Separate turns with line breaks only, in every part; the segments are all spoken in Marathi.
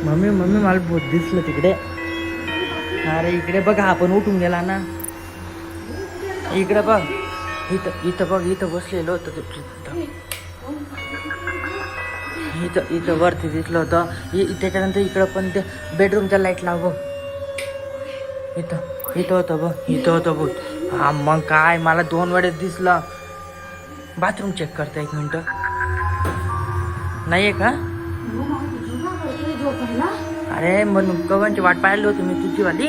मम्मी मम्मी मला भूत दिसलं तिकडे. अरे इकडे बघ, आपण उठून गेला ना. इकडे बघ, इथं इथं बघ, इथं बसलेलं होतं ते. इथं इथं वरती दिसलं होतं. त्याच्यानंतर इकडं पण ते बेडरूमच्या लाईट लाव बघ. इथं इथं होतं बघ, इथं होतं बघ. हा मग काय, मला 2 वेळेस दिसलं. बाथरूम चेक करते 1 मिनिट. नाही आहे का? अरे म्हणून कवांची वाट पाहिली होती मी तुझी वाली.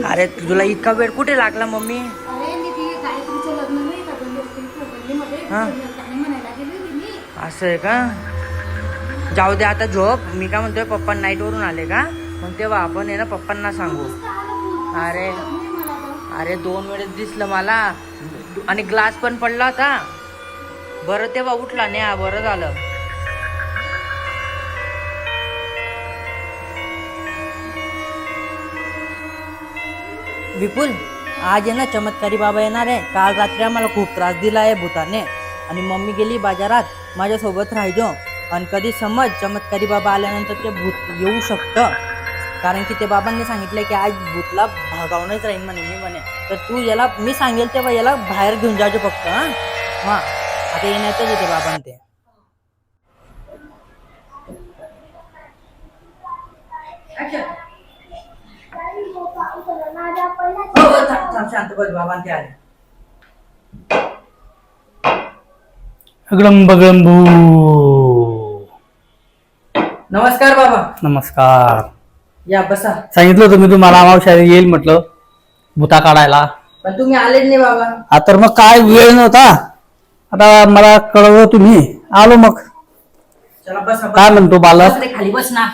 अरे तुला इतका वेळ कुठे लागला मम्मी? हा असं आहे का? जाऊ दे आता झोप. मी काय म्हणतोय, पप्पा नाईटवरून आले का, मग तेव्हा आपण आहे ना पप्पांना सांगू. अरे अरे 2 वेळेस दिसलं मला, आणि ग्लास पण पडला होता. बरं तेव्हा उठला नाही, बरं झालं. विपुल, आज आहे ना चमत्कारी बाबा येणार आहे. काल रात्री आम्हाला खूप त्रास दिला आहे भूताने, आणि मम्मी गेली बाजारात. माझ्यासोबत राहायचो, आणि कधी समज चमत्कारी बाबा आल्यानंतर ते भूत येऊ शकतं. कारण की ते बाबांनी सांगितलं की आज भूतला भागावूनच राहीन म्हणे. मी म्हणे तर तू याला, मी सांगेल तेव्हा याला बाहेर घेऊन जायचं फक्त. हां आता येण्यातच येते बाबां ते. शांत बस, बाबा ते आले.
अगडम बगडम भू.
नमस्कार बाबा.
नमस्कार.
या बसा.
सांगितलं होतं मी तुम्हाला, मावशी येईल म्हटलं भूता काढायला,
पण तुम्ही आलेच नाही बाबा.
आता मग काय वेळ नव्हता. आता मला कळवलं तुम्ही, आलो. मग
चला बस
काय म्हणतो बालक?
खाली बस ना.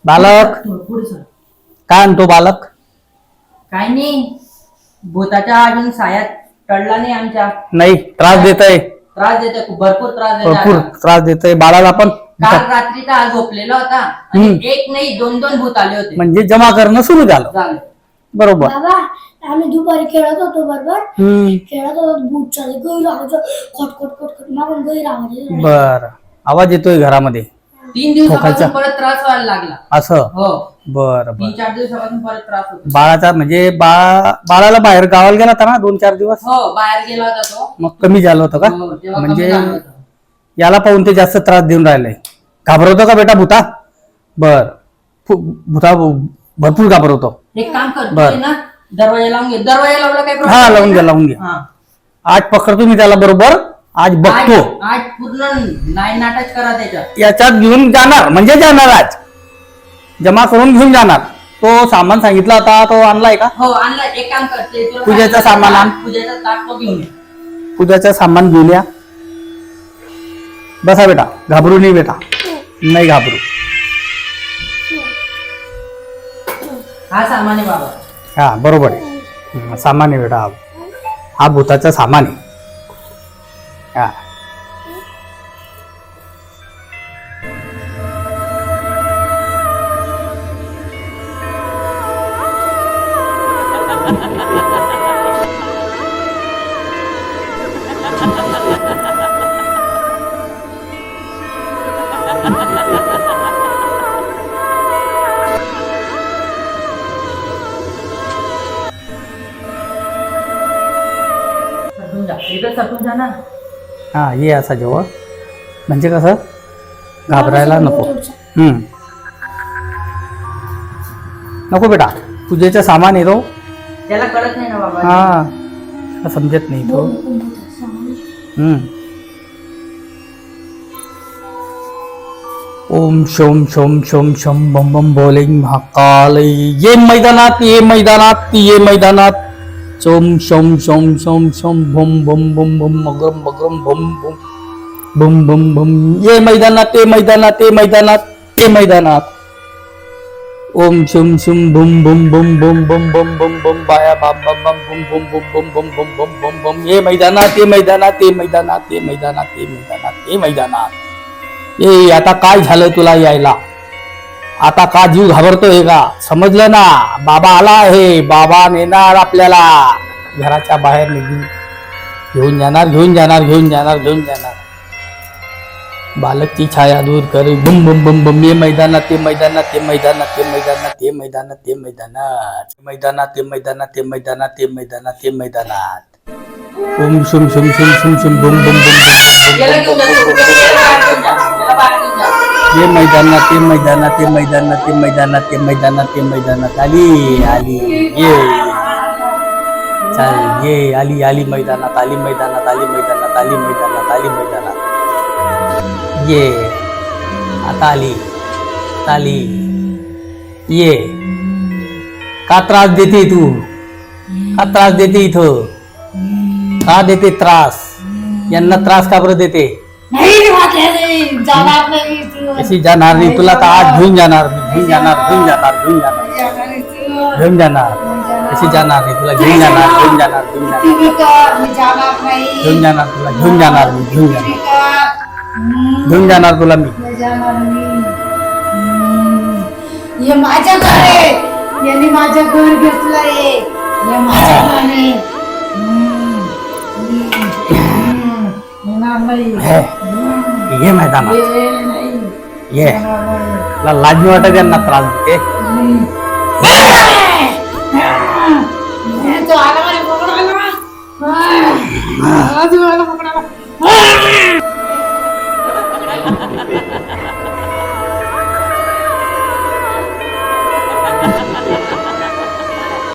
बालक
पुढे सर.
काय म्हणतो बालक?
काय नाही, भूताच्या अजून सायात टळला नाही आमच्या.
नाही, त्रास देतय,
त्रास देते, खूप भरपूर त्रास
भरपूर
देते.
त्रास देतय बाळाला पण.
काल रात्री तर आज झोपलेला होता आणि एक नाही दोन भूत आले होते.
म्हणजे जमा करणं सुरू झालं.
झालं.
बरोबर.
बाबा आम्ही दुपारी खेळत होतो बरोबर. खेळत होतो भूत चालू गैर आवाज खट खट खट खट मागून गैर आवाज येतो.
बर, आवाज येतोय घरामध्ये.
3 दिवसापासून परत त्रास व्हायला लागला.
असं.
हो,
बर बर.
3-4 दिवसापासून परत त्रास होतो.
बाळाचा म्हणजे बाळाला बाहेर गावाला गेला होता ना 2-4 दिवस?
हो, बाहेर गेला होता तो.
मग कमी झालं होतं का?
हो, तेव्हा कमी
म्हणजे
झालं होतं.
याला पाहून ते जास्त त्रास देऊन राहिलंय. घाबरवतो का बेटा भूता? बर, भूता भरपूर घाबरवतो.
एक काम कर,
बर.
तू ना दरवाजा लावून घे. दरवाजा लावला काय
हा, लावून घ्या लावून घ्या.
हा.
आज पकडतो मी त्याला बरोबर. आज बघतो.
आज पूर्ण नाही नाटक करा त्याच्यात.
याच्यात घेऊन जाणार म्हणजे जाणार. आज जमा करून घेऊन जाणार. तो सामान सांगितला होता तो आणलाय का?
हो, आणला. एक काम कर, ते तुला
पूजेचं सामान आण.
पूजेचा ताट तो घेऊन ये.
पूजाचं सामान घेऊन या. बसा बेटा, घाबरू नाही बेटा, नाही घाबरू.
हा सामान आहे बाबा.
हा बरोबर आहे. सामान आहे बेटा, हा भूताचा सामान आहे. हा.
सटून जा, इकडे सटून जा ना.
हा, ये असा जवळ, म्हणजे कसं घाबरायला नको. नको बेटा, पूजेचं सामान आहे तो.
त्याला कळत नाही ना बाबा.
हा, समजत नाही तो. ओम शोम शोम शोम शम बम बम बोले महाकाल. ये मैदानात, ये मैदानात, ये मैदानात. सोम शोम शोम शोम शोम बम बम बम बम मगरम मगरम बम बम बम बम बम. ये मैदानात, ये मैदानात, ये मैदानात, ये मैदानात. ओम शुम शुम बुम बुम बुम बुम बुम बुम बुम बुम बाया बम बम बम बुम बुम बुम बुम बुम बुम बुम बुम बुम. ये मैदानात, ये मैदानात, ये मैदानात, ये मैदानात, ये मैदानात, ये मैदानात. ये आता काय झालं तुला यायला? आता का जीव घाबरतोय का? समजलं ना, बाबा आला आहे. बाबा नेणार आपल्याला घराच्या बाहेर निघून घेऊन जाणार, घेऊन जाणार, घेऊन जाणार, घेऊन जाणार. बालकची छाया दूर कर. बुम बुम बुम बुम. ये मैदानात, ये मैदानात, ये मैदानात, ये मैदानात, ये मैदानात, ये मैदानात, मैदानात, ये मैदानात, ये मैदानात, ये मैदानात, ये मैदानात. ओम शुम शुम शुम शुम शुम बुम बुम बुम.
याला घेऊन जा, त्याला बाहेर घेऊन जा.
ये मैदानात, ये मैदानात, ये मैदानात, ये मैदानात, ये मैदानात, ये मैदानात. आली आली ये चल, ये आली आली मैदानात, आली मैदानात, आली मैदानात, आली मैदानात, आली मैदानात. ये आता आली, आली. ये का त्रास देते तू? का त्रास देते इथं? का देते त्रास? यांना त्रास का बरं देते?
नाही जाणार नाही तू.
अशी जाणार नाही तुला तर आज घेऊन जाणार, घेऊन जाणार, घेऊन जाणार, घेऊन जाणार, घेऊन जाणार. अशी जाणार नाही तुला, घेऊन जाणार, घेऊन जाणार, घेऊन जाणार,
तुम्ही कर, मी जाणार नाही.
घेऊन जाणार तुला, घेऊन जाणार मी, घेऊन जाणार, घेऊन जाणार तुला मी.
मी जाणार मी. हे माझं घर आहे. यांनी माझं घर घेतलंय. हे माझं घर आहे. येणार नाही.
ये मैदानात,
ये नाही.
ये.
येणार नाही.
तुला लाज नाही वाटत यांना त्रास देते?
तो आला मला पकडायला. तू आला पकडायला.